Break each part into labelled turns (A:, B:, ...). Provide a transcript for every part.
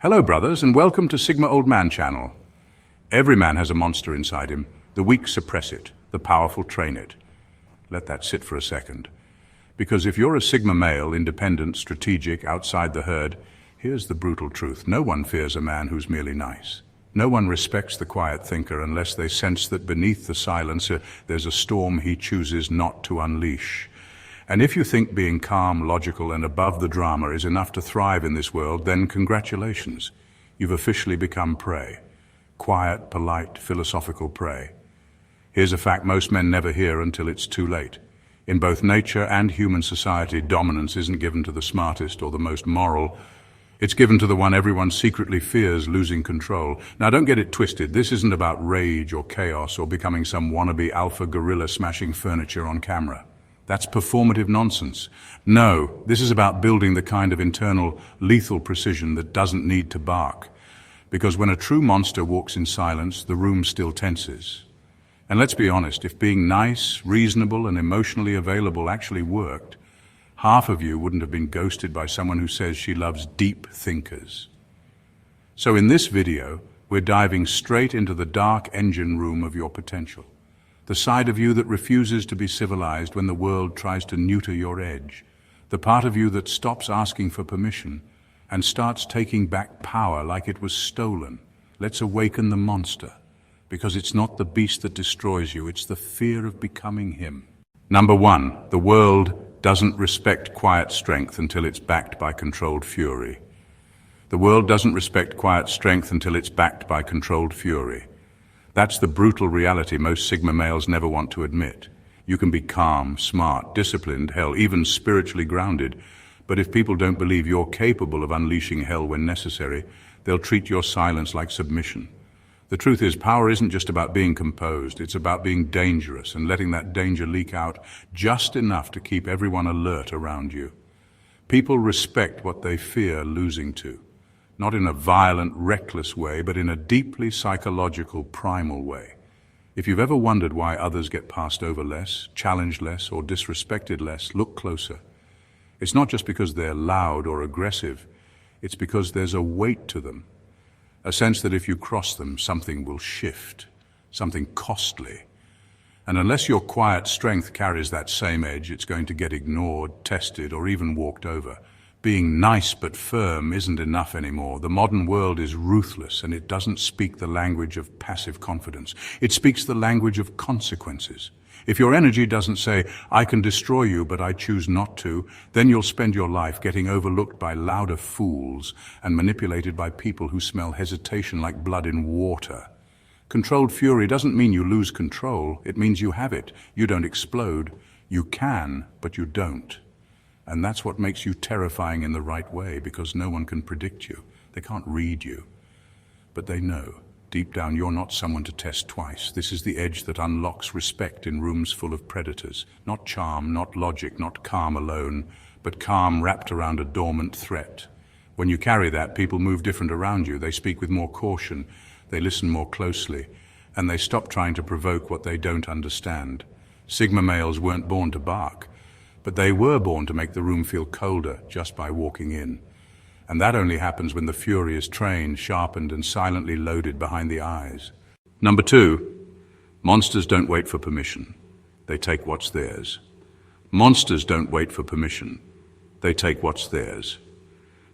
A: Hello brothers and welcome to Sigma Old Man channel. Every man has a monster inside him. The weak suppress it, the powerful train it. Let that sit for a second. Because if you're a Sigma male, independent, strategic, outside the herd, here's the brutal truth. No one fears a man who's merely nice. No one respects the quiet thinker unless they sense that beneath the silence there's a storm he chooses not to unleash. And if you think being calm, logical, and above the drama is enough to thrive in this world, then congratulations. You've officially become prey. Quiet, polite, philosophical prey. Here's a fact most men never hear until it's too late. In both nature and human society, dominance isn't given to the smartest or the most moral. It's given to the one everyone secretly fears losing control. Now don't get it twisted. This isn't about rage or chaos or becoming some wannabe alpha gorilla smashing furniture on camera. That's performative nonsense. No, this is about building the kind of internal, lethal precision that doesn't need to bark. Because when a true monster walks in silence, the room still tenses. And let's be honest, if being nice, reasonable, and emotionally available actually worked, half of you wouldn't have been ghosted by someone who says she loves deep thinkers. So in this video, we're diving straight into the dark engine room of your potential. The side of you that refuses to be civilized when the world tries to neuter your edge. The part of you that stops asking for permission and starts taking back power like it was stolen. Let's awaken the monster, because it's not the beast that destroys you, it's the fear of becoming him. Number one, the world doesn't respect quiet strength until it's backed by controlled fury. The world doesn't respect quiet strength until it's backed by controlled fury. That's the brutal reality most Sigma males never want to admit. You can be calm, smart, disciplined, hell, even spiritually grounded, but if people don't believe you're capable of unleashing hell when necessary, they'll treat your silence like submission. The truth is, power isn't just about being composed, it's about being dangerous and letting that danger leak out just enough to keep everyone alert around you. People respect what they fear losing to. Not in a violent, reckless way, but in a deeply psychological, primal way. If you've ever wondered why others get passed over less, challenged less, or disrespected less, look closer. It's not just because they're loud or aggressive, it's because there's a weight to them. A sense that if you cross them, something will shift, something costly. And unless your quiet strength carries that same edge, it's going to get ignored, tested, or even walked over. Being nice but firm isn't enough anymore. The modern world is ruthless, and it doesn't speak the language of passive confidence. It speaks the language of consequences. If your energy doesn't say, I can destroy you, but I choose not to, then you'll spend your life getting overlooked by louder fools and manipulated by people who smell hesitation like blood in water. Controlled fury doesn't mean you lose control. It means you have it. You don't explode. You can, but you don't. And that's what makes you terrifying in the right way, because no one can predict you. They can't read you. But they know. Deep down, you're not someone to test twice. This is the edge that unlocks respect in rooms full of predators. Not charm, not logic, not calm alone, but calm wrapped around a dormant threat. When you carry that, people move different around you. They speak with more caution, they listen more closely, and they stop trying to provoke what they don't understand. Sigma males weren't born to bark, but they were born to make the room feel colder just by walking in. And that only happens when the fury is trained, sharpened, and silently loaded behind the eyes. Number two, monsters don't wait for permission. They take what's theirs. Monsters don't wait for permission. They take what's theirs.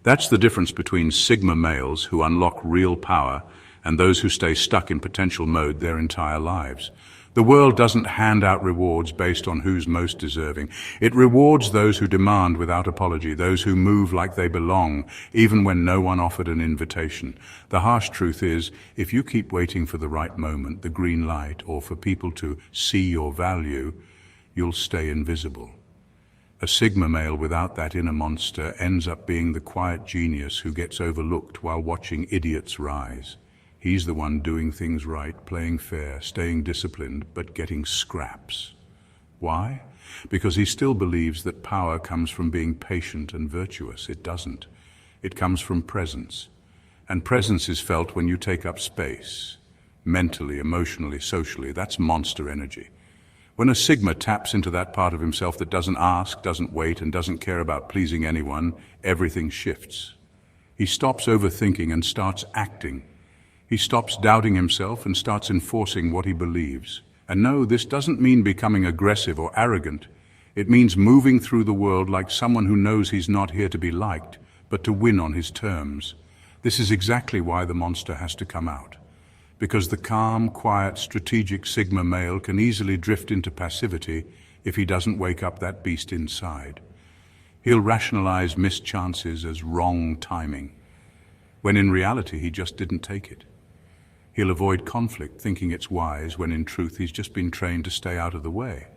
A: That's the difference between Sigma males who unlock real power and those who stay stuck in potential mode their entire lives. The world doesn't hand out rewards based on who's most deserving. It rewards those who demand without apology, those who move like they belong, even when no one offered an invitation. The harsh truth is, if you keep waiting for the right moment, the green light, or for people to see your value, you'll stay invisible. A Sigma male without that inner monster ends up being the quiet genius who gets overlooked while watching idiots rise. He's the one doing things right, playing fair, staying disciplined, but getting scraps. Why? Because he still believes that power comes from being patient and virtuous. It doesn't. It comes from presence. And presence is felt when you take up space. Mentally, emotionally, socially. That's monster energy. When a Sigma taps into that part of himself that doesn't ask, doesn't wait, and doesn't care about pleasing anyone, everything shifts. He stops overthinking and starts acting. He stops doubting himself and starts enforcing what he believes. And no, this doesn't mean becoming aggressive or arrogant. It means moving through the world like someone who knows he's not here to be liked, but to win on his terms. This is exactly why the monster has to come out. Because the calm, quiet, strategic Sigma male can easily drift into passivity if he doesn't wake up that beast inside. He'll rationalize missed chances as wrong timing, when in reality he just didn't take it. He'll avoid conflict thinking it's wise when in truth he's just been trained to stay out of the way.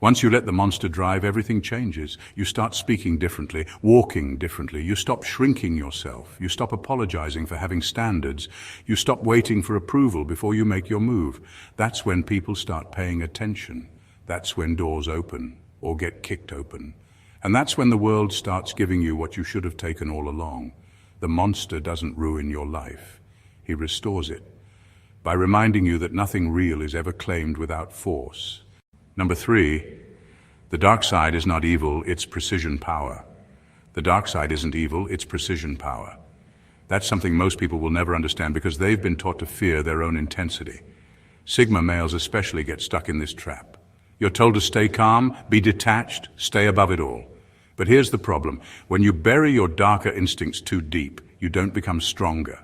A: Once you let the monster drive, everything changes. You start speaking differently, walking differently. You stop shrinking yourself. You stop apologizing for having standards. You stop waiting for approval before you make your move. That's when people start paying attention. That's when doors open or get kicked open. And that's when the world starts giving you what you should have taken all along. The monster doesn't ruin your life. He restores it by reminding you that nothing real is ever claimed without force. Number 3, the dark side is not evil, it's precision power. The dark side isn't evil, it's precision power. That's something most people will never understand because they've been taught to fear their own intensity. Sigma males especially get stuck in this trap. You're told to stay calm, be detached, stay above it all. But here's the problem. When you bury your darker instincts too deep, you don't become stronger.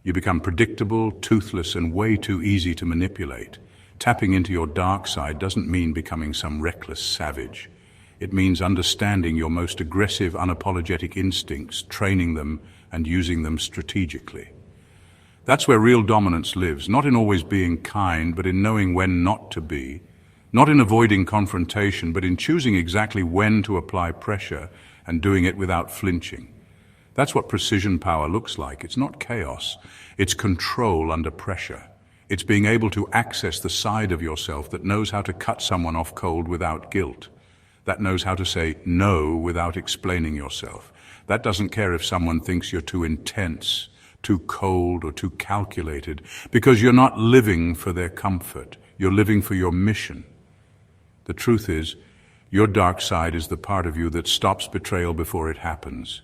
A: You become predictable, toothless, and way too easy to manipulate. Tapping into your dark side doesn't mean becoming some reckless savage. It means understanding your most aggressive, unapologetic instincts, training them, and using them strategically. That's where real dominance lives, not in always being kind, but in knowing when not to be, not in avoiding confrontation, but in choosing exactly when to apply pressure and doing it without flinching. That's what precision power looks like. It's not chaos, it's control under pressure. It's being able to access the side of yourself that knows how to cut someone off cold without guilt, that knows how to say no without explaining yourself, that doesn't care if someone thinks you're too intense, too cold, or too calculated, because you're not living for their comfort, you're living for your mission. The truth is, your dark side is the part of you that stops betrayal before it happens.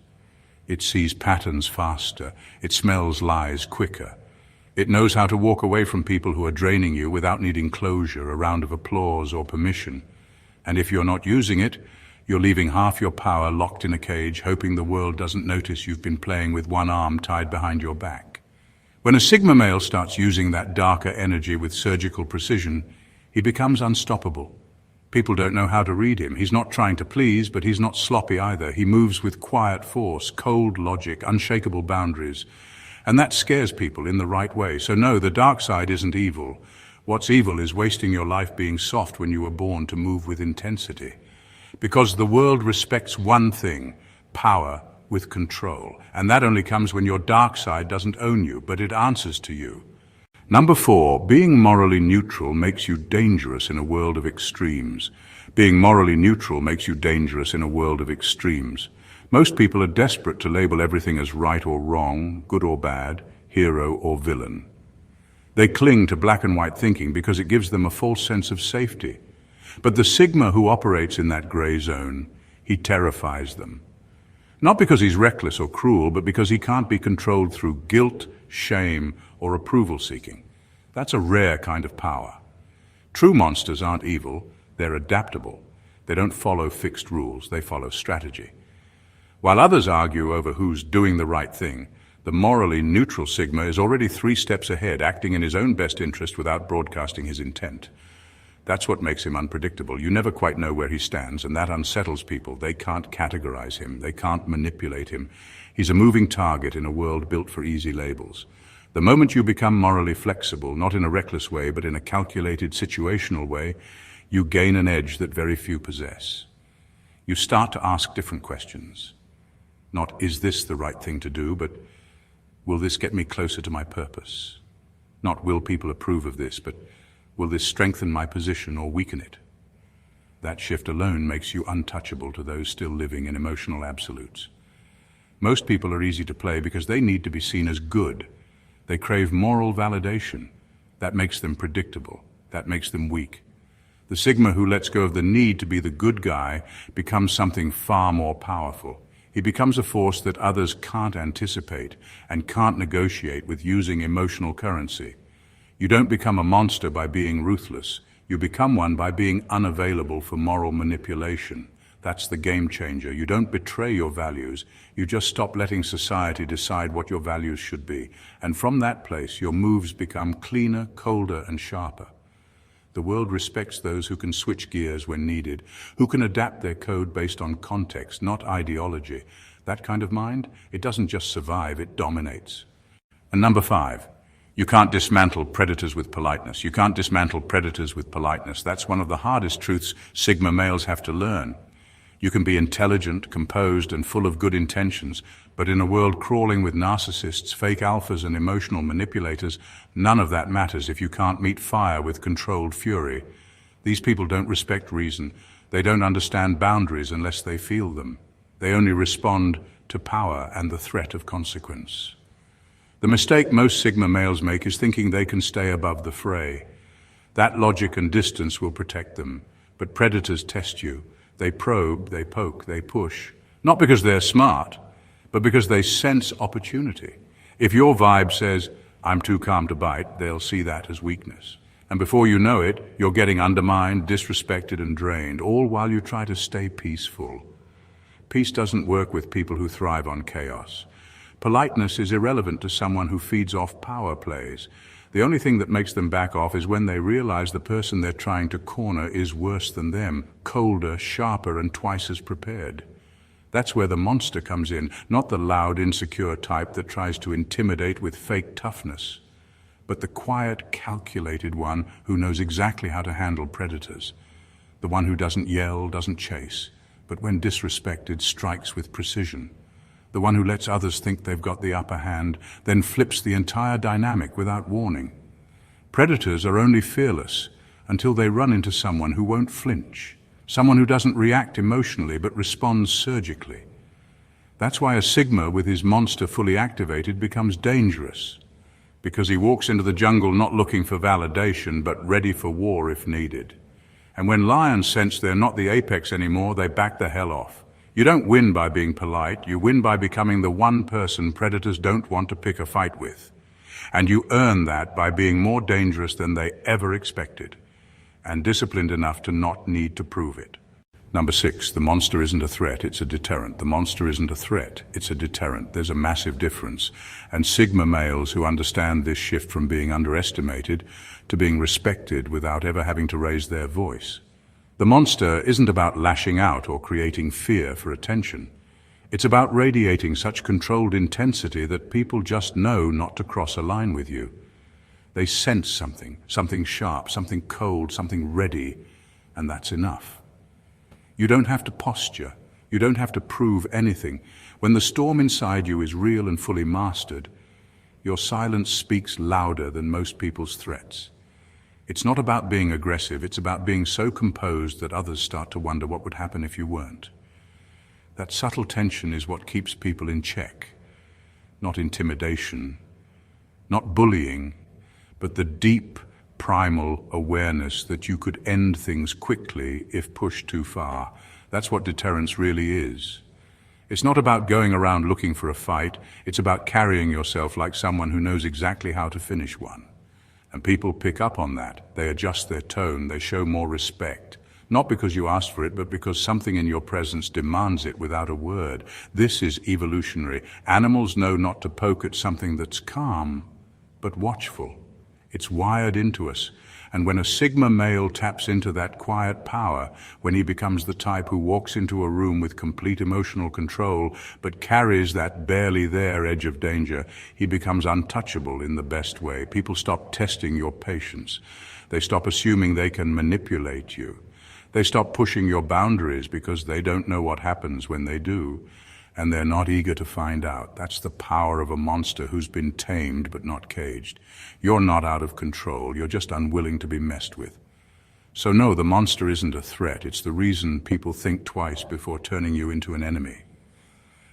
A: It sees patterns faster, it smells lies quicker. It knows how to walk away from people who are draining you without needing closure, a round of applause, or permission. And if you're not using it, you're leaving half your power locked in a cage, hoping the world doesn't notice you've been playing with one arm tied behind your back. When a Sigma male starts using that darker energy with surgical precision, he becomes unstoppable. People don't know how to read him. He's not trying to please, but he's not sloppy either. He moves with quiet force, cold logic, unshakable boundaries. And that scares people in the right way. So no, the dark side isn't evil. What's evil is wasting your life being soft when you were born to move with intensity. Because the world respects one thing, power with control. And that only comes when your dark side doesn't own you, but it answers to you. Number 4, being morally neutral makes you dangerous in a world of extremes. Being morally neutral makes you dangerous in a world of extremes. Most people are desperate to label everything as right or wrong, good or bad, hero or villain. They cling to black and white thinking because it gives them a false sense of safety. But the Sigma who operates in that gray zone, he terrifies them. Not because he's reckless or cruel, but because he can't be controlled through guilt, shame, or approval seeking. That's a rare kind of power. True monsters aren't evil, they're adaptable. They don't follow fixed rules, they follow strategy. While others argue over who's doing the right thing, the morally neutral Sigma is already 3 steps ahead, acting in his own best interest without broadcasting his intent. That's what makes him unpredictable. You never quite know where he stands, and that unsettles people. They can't categorize him. They can't manipulate him. He's a moving target in a world built for easy labels. The moment you become morally flexible, not in a reckless way, but in a calculated, situational way, you gain an edge that very few possess. You start to ask different questions. Not, is this the right thing to do, but will this get me closer to my purpose? Not, will people approve of this, but will this strengthen my position or weaken it? That shift alone makes you untouchable to those still living in emotional absolutes. Most people are easy to play because they need to be seen as good. They crave moral validation. That makes them predictable. That makes them weak. The Sigma who lets go of the need to be the good guy becomes something far more powerful. He becomes a force that others can't anticipate and can't negotiate with using emotional currency. You don't become a monster by being ruthless. You become one by being unavailable for moral manipulation. That's the game changer. You don't betray your values. You just stop letting society decide what your values should be. And from that place, your moves become cleaner, colder, and sharper. The world respects those who can switch gears when needed, who can adapt their code based on context, not ideology. That kind of mind, it doesn't just survive, it dominates. And number 5, you can't dismantle predators with politeness. You can't dismantle predators with politeness. That's one of the hardest truths Sigma males have to learn. You can be intelligent, composed, and full of good intentions, but in a world crawling with narcissists, fake alphas, and emotional manipulators, none of that matters if you can't meet fire with controlled fury. These people don't respect reason. They don't understand boundaries unless they feel them. They only respond to power and the threat of consequence. The mistake most Sigma males make is thinking they can stay above the fray. That logic and distance will protect them, but predators test you. They probe, they poke, they push. Not because they're smart, but because they sense opportunity. If your vibe says, "I'm too calm to bite," they'll see that as weakness. And before you know it, you're getting undermined, disrespected, and drained, all while you try to stay peaceful. Peace doesn't work with people who thrive on chaos. Politeness is irrelevant to someone who feeds off power plays. The only thing that makes them back off is when they realize the person they're trying to corner is worse than them, colder, sharper, and twice as prepared. That's where the monster comes in, not the loud, insecure type that tries to intimidate with fake toughness, but the quiet, calculated one who knows exactly how to handle predators. The one who doesn't yell, doesn't chase, but when disrespected, strikes with precision. The one who lets others think they've got the upper hand, then flips the entire dynamic without warning. Predators are only fearless until they run into someone who won't flinch, someone who doesn't react emotionally but responds surgically. That's why a Sigma with his monster fully activated becomes dangerous, because he walks into the jungle not looking for validation but ready for war if needed. And when lions sense they're not the apex anymore, they back the hell off. You don't win by being polite, you win by becoming the one person predators don't want to pick a fight with. And you earn that by being more dangerous than they ever expected, and disciplined enough to not need to prove it. Number 6, the monster isn't a threat, it's a deterrent. The monster isn't a threat, it's a deterrent. There's a massive difference. And Sigma males who understand this shift from being underestimated to being respected without ever having to raise their voice. The monster isn't about lashing out or creating fear for attention. It's about radiating such controlled intensity that people just know not to cross a line with you. They sense something, something sharp, something cold, something ready, and that's enough. You don't have to posture. You don't have to prove anything. When the storm inside you is real and fully mastered, your silence speaks louder than most people's threats. It's not about being aggressive, it's about being so composed that others start to wonder what would happen if you weren't. That subtle tension is what keeps people in check. Not intimidation, not bullying, but the deep, primal awareness that you could end things quickly if pushed too far. That's what deterrence really is. It's not about going around looking for a fight, it's about carrying yourself like someone who knows exactly how to finish one. And people pick up on that. They adjust their tone, they show more respect. Not because you asked for it, but because something in your presence demands it without a word. This is evolutionary. Animals know not to poke at something that's calm, but watchful. It's wired into us. And when a Sigma male taps into that quiet power, when he becomes the type who walks into a room with complete emotional control, but carries that barely there edge of danger, he becomes untouchable in the best way. People stop testing your patience. They stop assuming they can manipulate you. They stop pushing your boundaries because they don't know what happens when they do. And they're not eager to find out. That's the power of a monster who's been tamed but not caged. You're not out of control, you're just unwilling to be messed with. So no, the monster isn't a threat. It's the reason people think twice before turning you into an enemy.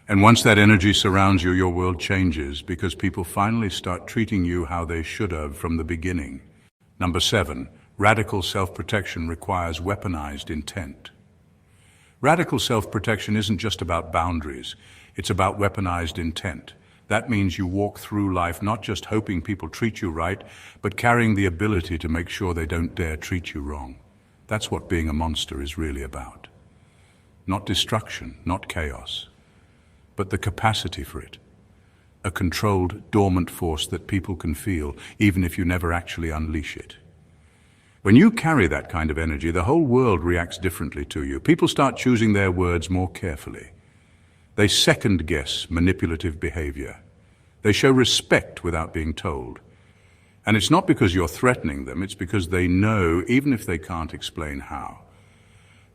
A: And once that energy surrounds you, your world changes because people finally start treating you how they should have from the beginning. Number 7, radical self-protection requires weaponized intent. Radical self-protection isn't just about boundaries, it's about weaponized intent. That means you walk through life not just hoping people treat you right, but carrying the ability to make sure they don't dare treat you wrong. That's what being a monster is really about. Not destruction, not chaos, but the capacity for it. A controlled, dormant force that people can feel, even if you never actually unleash it. When you carry that kind of energy, the whole world reacts differently to you. People start choosing their words more carefully. They second-guess manipulative behavior. They show respect without being told. And it's not because you're threatening them, it's because they know, even if they can't explain how,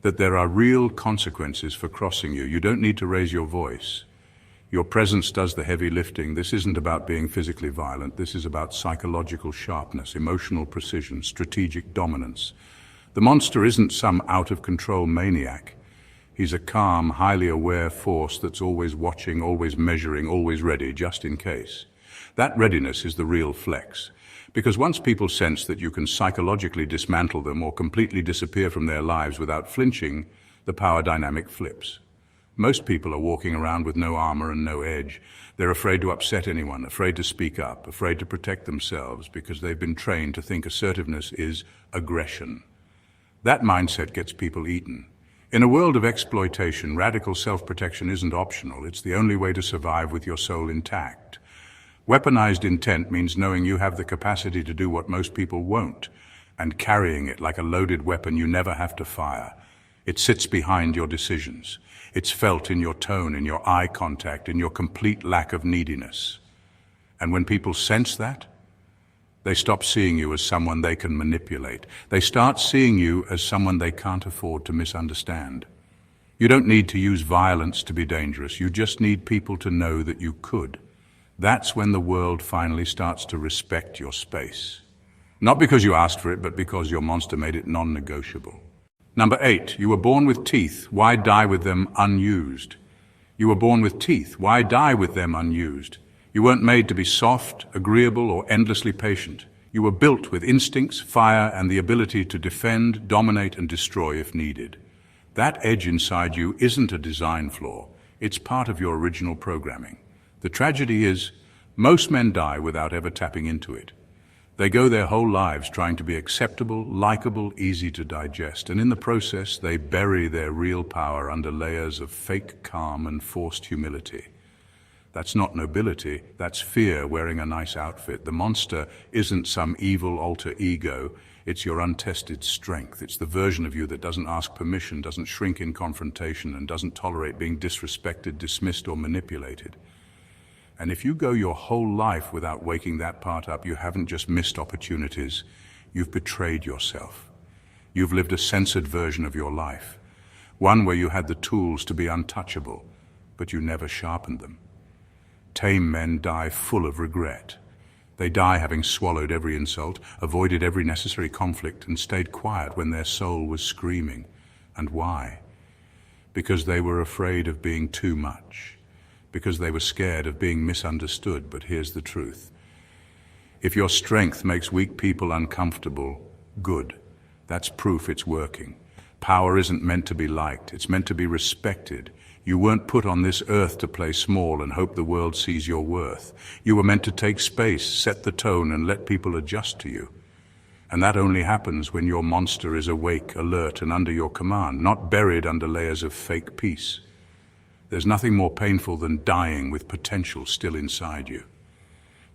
A: that there are real consequences for crossing you. You don't need to raise your voice. Your presence does the heavy lifting. This isn't about being physically violent. This is about psychological sharpness, emotional precision, strategic dominance. The monster isn't some out-of-control maniac. He's a calm, highly aware force that's always watching, always measuring, always ready, just in case. That readiness is the real flex. Because once people sense that you can psychologically dismantle them or completely disappear from their lives without flinching, the power dynamic flips. Most people are walking around with no armor and no edge. They're afraid to upset anyone, afraid to speak up, afraid to protect themselves because they've been trained to think assertiveness is aggression. That mindset gets people eaten. In a world of exploitation, radical self-protection isn't optional. It's the only way to survive with your soul intact. Weaponized intent means knowing you have the capacity to do what most people won't, and carrying it like a loaded weapon you never have to fire. It sits behind your decisions. It's felt in your tone, in your eye contact, in your complete lack of neediness. And when people sense that, they stop seeing you as someone they can manipulate. They start seeing you as someone they can't afford to misunderstand. You don't need to use violence to be dangerous. You just need people to know that you could. That's when the world finally starts to respect your space. Not because you asked for it, but because your monster made it non-negotiable. Number 8, you were born with teeth. Why die with them unused? You were born with teeth. Why die with them unused? You weren't made to be soft, agreeable, or endlessly patient. You were built with instincts, fire, and the ability to defend, dominate, and destroy if needed. That edge inside you isn't a design flaw. It's part of your original programming. The tragedy is, most men die without ever tapping into it. They go their whole lives trying to be acceptable, likable, easy to digest, and in the process they bury their real power under layers of fake calm and forced humility. That's not nobility, that's fear wearing a nice outfit. The monster isn't some evil alter ego, it's your untested strength. It's the version of you that doesn't ask permission, doesn't shrink in confrontation, and doesn't tolerate being disrespected, dismissed, or manipulated. And if you go your whole life without waking that part up, you haven't just missed opportunities, you've betrayed yourself. You've lived a censored version of your life, one where you had the tools to be untouchable, but you never sharpened them. Tame men die full of regret. They die having swallowed every insult, avoided every necessary conflict, and stayed quiet when their soul was screaming. And why? Because they were afraid of being too much. Because they were scared of being misunderstood. But here's the truth. If your strength makes weak people uncomfortable, good. That's proof it's working. Power isn't meant to be liked. It's meant to be respected. You weren't put on this earth to play small and hope the world sees your worth. You were meant to take space, set the tone, and let people adjust to you. And that only happens when your monster is awake, alert, and under your command, not buried under layers of fake peace. There's nothing more painful than dying with potential still inside you.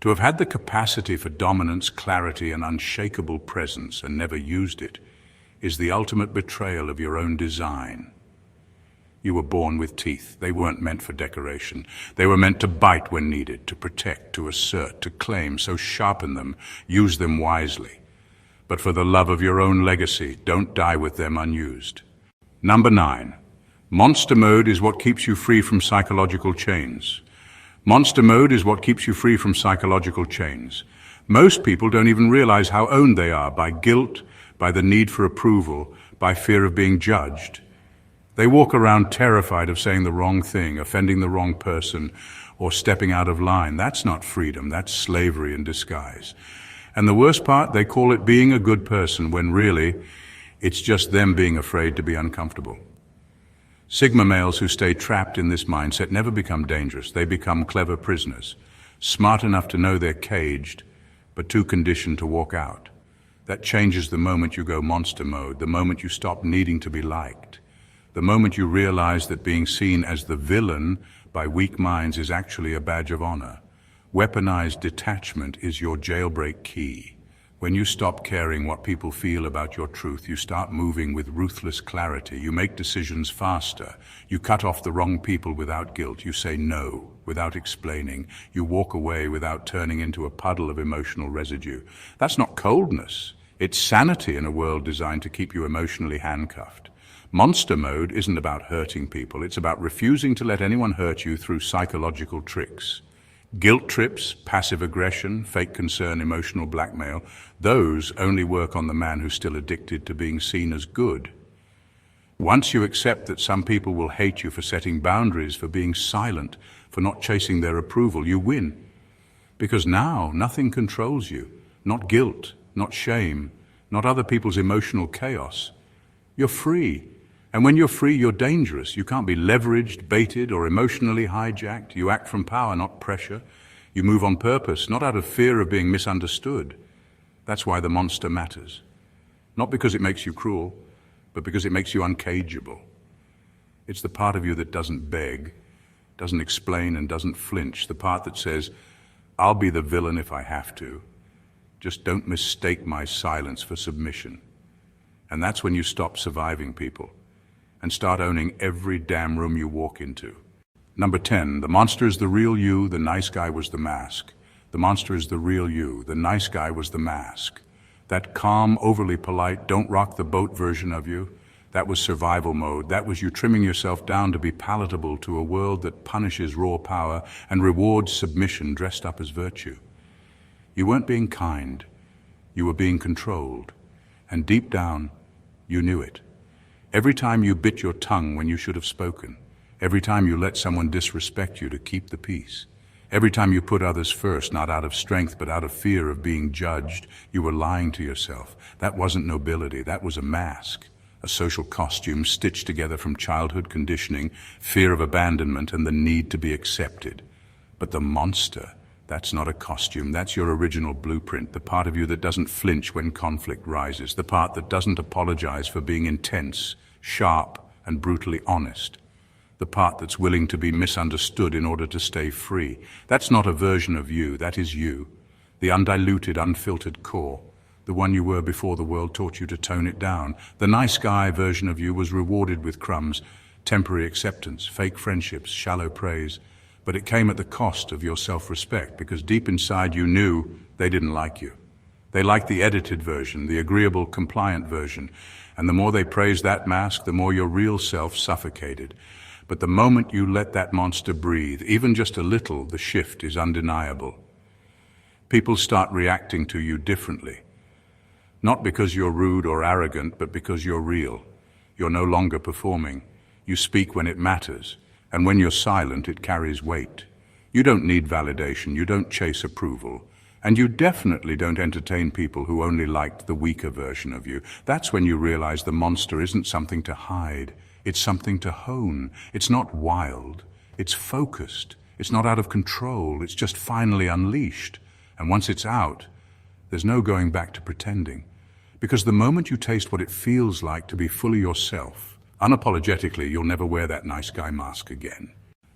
A: To have had the capacity for dominance, clarity, and unshakable presence and never used it is the ultimate betrayal of your own design. You were born with teeth. They weren't meant for decoration. They were meant to bite when needed, to protect, to assert, to claim. So sharpen them, use them wisely. But for the love of your own legacy, don't die with them unused. Number 9. Monster mode is what keeps you free from psychological chains. Monster mode is what keeps you free from psychological chains. Most people don't even realize how owned they are by guilt, by the need for approval, by fear of being judged. They walk around terrified of saying the wrong thing, offending the wrong person, or stepping out of line. That's not freedom, that's slavery in disguise. And the worst part, they call it being a good person, when really, it's just them being afraid to be uncomfortable. Sigma males who stay trapped in this mindset never become dangerous. They become clever prisoners, smart enough to know they're caged, but too conditioned to walk out. That changes the moment you go monster mode, the moment you stop needing to be liked, the moment you realize that being seen as the villain by weak minds is actually a badge of honor. Weaponized detachment is your jailbreak key. When you stop caring what people feel about your truth, you start moving with ruthless clarity. You make decisions faster. You cut off the wrong people without guilt. You say no without explaining. You walk away without turning into a puddle of emotional residue. That's not coldness. It's sanity in a world designed to keep you emotionally handcuffed. Monster mode isn't about hurting people. It's about refusing to let anyone hurt you through psychological tricks. Guilt trips, passive aggression, fake concern, emotional blackmail, those only work on the man who's still addicted to being seen as good. Once you accept that some people will hate you for setting boundaries, for being silent, for not chasing their approval, you win. Because now nothing controls you. Not guilt, not shame, not other people's emotional chaos. You're free. And when you're free, you're dangerous. You can't be leveraged, baited, or emotionally hijacked. You act from power, not pressure. You move on purpose, not out of fear of being misunderstood. That's why the monster matters. Not because it makes you cruel, but because it makes you uncageable. It's the part of you that doesn't beg, doesn't explain, and doesn't flinch. The part that says, I'll be the villain if I have to. Just don't mistake my silence for submission. And that's when you stop surviving people and start owning every damn room you walk into. Number 10, the monster is the real you, the nice guy was the mask. The monster is the real you, the nice guy was the mask. That calm, overly polite, don't rock the boat version of you, that was survival mode. That was you trimming yourself down to be palatable to a world that punishes raw power and rewards submission dressed up as virtue. You weren't being kind, you were being controlled. And deep down, you knew it. Every time you bit your tongue when you should have spoken, every time you let someone disrespect you to keep the peace, every time you put others first, not out of strength but out of fear of being judged, you were lying to yourself. That wasn't nobility, that was a mask, a social costume stitched together from childhood conditioning, fear of abandonment, and the need to be accepted. But the monster, that's not a costume, that's your original blueprint, the part of you that doesn't flinch when conflict rises, the part that doesn't apologize for being intense, sharp, and brutally honest, the part that's willing to be misunderstood in order to stay free. That's not a version of you, that is you, the undiluted, unfiltered core, the one you were before the world taught you to tone it down. The nice guy version of you was rewarded with crumbs, temporary acceptance, fake friendships, shallow praise, but it came at the cost of your self-respect, because deep inside you knew they didn't like you. They liked the edited version, the agreeable, compliant version, and the more they praised that mask, the more your real self suffocated. But the moment you let that monster breathe, even just a little, the shift is undeniable. People start reacting to you differently, not because you're rude or arrogant, but because you're real. You're no longer performing. You speak when it matters. And when you're silent, it carries weight. You don't need validation, you don't chase approval, and you definitely don't entertain people who only liked the weaker version of you. That's when you realize the monster isn't something to hide, it's something to hone. It's not wild, it's focused, it's not out of control, it's just finally unleashed. And once it's out, there's no going back to pretending. Because the moment you taste what it feels like to be fully yourself, unapologetically, you'll never wear that nice guy mask again.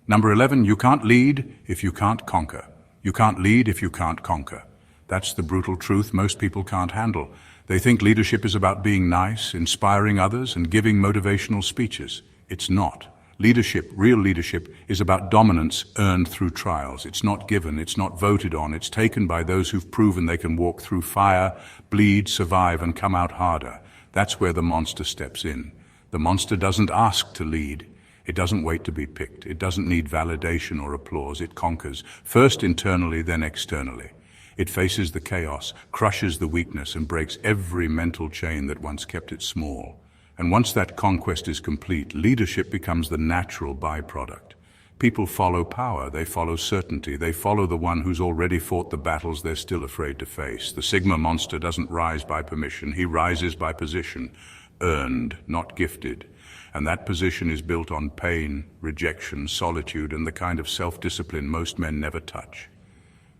A: Number 11, you can't lead if you can't conquer. You can't lead if you can't conquer. That's the brutal truth most people can't handle. They think leadership is about being nice, inspiring others, and giving motivational speeches. It's not. Leadership, real leadership, is about dominance earned through trials. It's not given, it's not voted on, it's taken by those who've proven they can walk through fire, bleed, survive, and come out harder. That's where the monster steps in. The monster doesn't ask to lead. It doesn't wait to be picked. It doesn't need validation or applause. It conquers, first internally, then externally. It faces the chaos, crushes the weakness, and breaks every mental chain that once kept it small. And once that conquest is complete, leadership becomes the natural byproduct. People follow power, they follow certainty, they follow the one who's already fought the battles they're still afraid to face. The Sigma monster doesn't rise by permission, he rises by position, earned, not gifted. And that position is built on pain, rejection, solitude, and the kind of self-discipline most men never touch.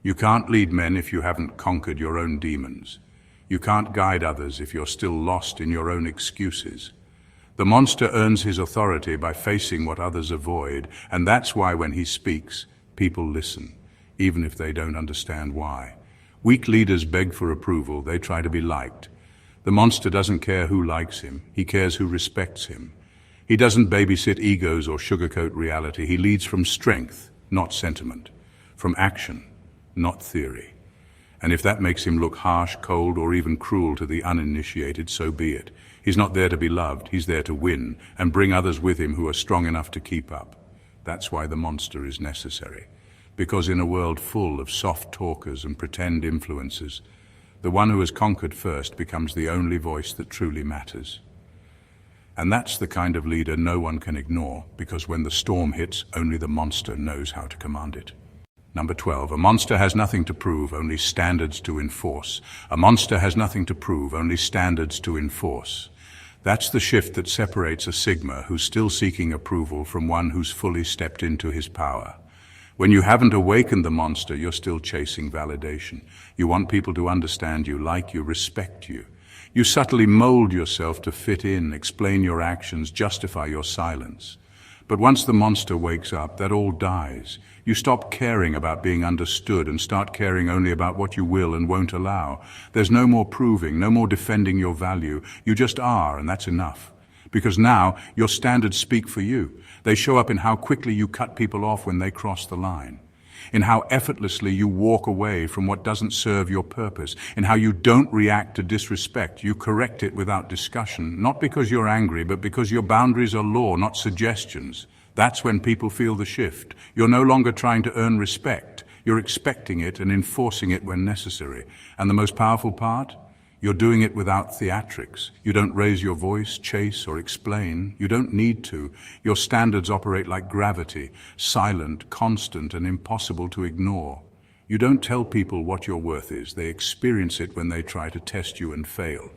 A: You can't lead men if you haven't conquered your own demons. You can't guide others if you're still lost in your own excuses. The monster earns his authority by facing what others avoid, and that's why when he speaks, people listen, even if they don't understand why. Weak leaders beg for approval, they try to be liked. The monster doesn't care who likes him, he cares who respects him. He doesn't babysit egos or sugarcoat reality, he leads from strength, not sentiment, from action, not theory. And if that makes him look harsh, cold, or even cruel to the uninitiated, so be it. He's not there to be loved, he's there to win, and bring others with him who are strong enough to keep up. That's why the monster is necessary. Because in a world full of soft talkers and pretend influencers, the one who has conquered first becomes the only voice that truly matters. And that's the kind of leader no one can ignore, because when the storm hits, only the monster knows how to command it. Number 12, a monster has nothing to prove, only standards to enforce. A monster has nothing to prove, only standards to enforce. That's the shift that separates a Sigma who's still seeking approval from one who's fully stepped into his power. When you haven't awakened the monster, you're still chasing validation. You want people to understand you, like you, respect you. You subtly mold yourself to fit in, explain your actions, justify your silence. But once the monster wakes up, that all dies. You stop caring about being understood and start caring only about what you will and won't allow. There's no more proving, no more defending your value. You just are, and that's enough. Because now, your standards speak for you. They show up in how quickly you cut people off when they cross the line, in how effortlessly you walk away from what doesn't serve your purpose, in how you don't react to disrespect. You correct it without discussion, not because you're angry, but because your boundaries are law, not suggestions. That's when people feel the shift. You're no longer trying to earn respect. You're expecting it and enforcing it when necessary. And the most powerful part? You're doing it without theatrics. You don't raise your voice, chase, or explain. You don't need to. Your standards operate like gravity, silent, constant, and impossible to ignore. You don't tell people what your worth is. They experience it when they try to test you and fail.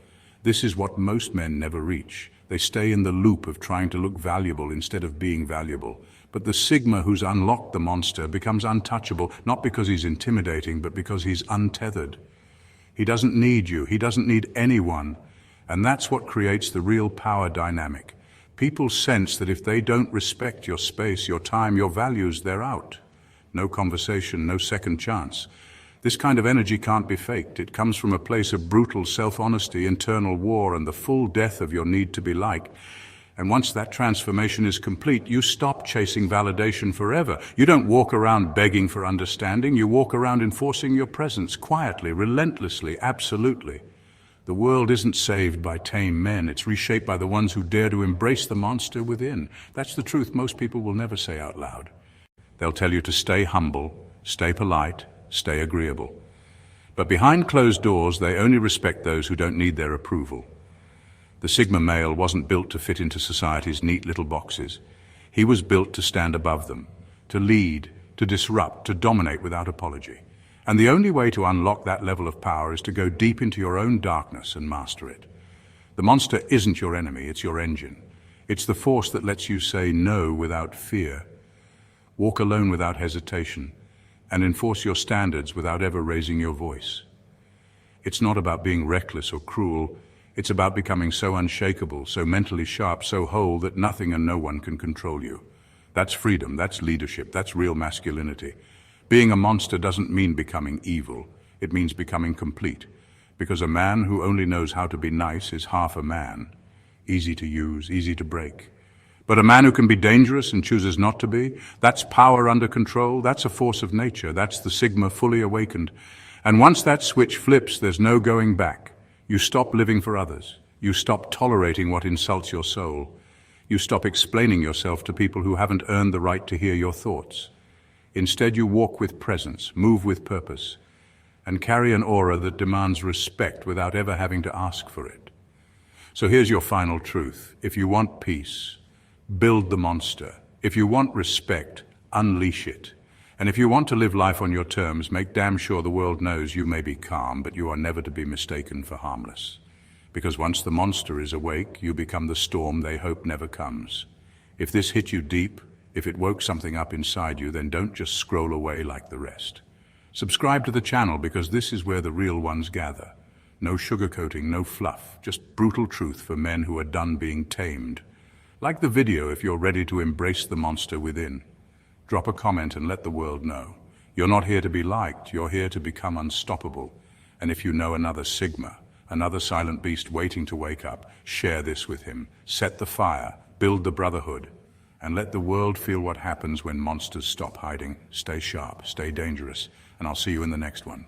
A: This is what most men never reach. They stay in the loop of trying to look valuable instead of being valuable. But the Sigma who's unlocked the monster becomes untouchable, not because he's intimidating, but because he's untethered. He doesn't need you. He doesn't need anyone. And that's what creates the real power dynamic. People sense that if they don't respect your space, your time, your values, they're out. No conversation, no second chance. This kind of energy can't be faked. It comes from a place of brutal self-honesty, internal war, and the full death of your need to be liked. And once that transformation is complete, you stop chasing validation forever. You don't walk around begging for understanding. You walk around enforcing your presence quietly, relentlessly, absolutely. The world isn't saved by tame men. It's reshaped by the ones who dare to embrace the monster within. That's the truth most people will never say out loud. They'll tell you to stay humble, stay polite, stay agreeable. But behind closed doors, they only respect those who don't need their approval. The Sigma male wasn't built to fit into society's neat little boxes. He was built to stand above them, to lead, to disrupt, to dominate without apology. And the only way to unlock that level of power is to go deep into your own darkness and master it. The monster isn't your enemy, it's your engine. It's the force that lets you say no without fear, walk alone without hesitation, and enforce your standards without ever raising your voice. It's not about being reckless or cruel. It's about becoming so unshakable, so mentally sharp, so whole that nothing and no one can control you. That's freedom, that's leadership, that's real masculinity. Being a monster doesn't mean becoming evil. It means becoming complete. Because a man who only knows how to be nice is half a man. Easy to use, easy to break. But a man who can be dangerous and chooses not to be, that's power under control, that's a force of nature, that's the Sigma fully awakened. And once that switch flips, there's no going back. You stop living for others. You stop tolerating what insults your soul. You stop explaining yourself to people who haven't earned the right to hear your thoughts. Instead, you walk with presence, move with purpose, and carry an aura that demands respect without ever having to ask for it. So here's your final truth. If you want peace, build the monster. If you want respect, unleash it. And if you want to live life on your terms, make damn sure the world knows you may be calm, but you are never to be mistaken for harmless. Because once the monster is awake, you become the storm they hope never comes. If this hit you deep, if it woke something up inside you, then don't just scroll away like the rest. Subscribe to the channel because this is where the real ones gather. No sugarcoating, no fluff, just brutal truth for men who are done being tamed. Like the video if you're ready to embrace the monster within. Drop a comment and let the world know. You're not here to be liked, you're here to become unstoppable. And if you know another Sigma, another silent beast waiting to wake up, share this with him. Set the fire, build the brotherhood, and let the world feel what happens when monsters stop hiding. Stay sharp, stay dangerous, and I'll see you in the next one.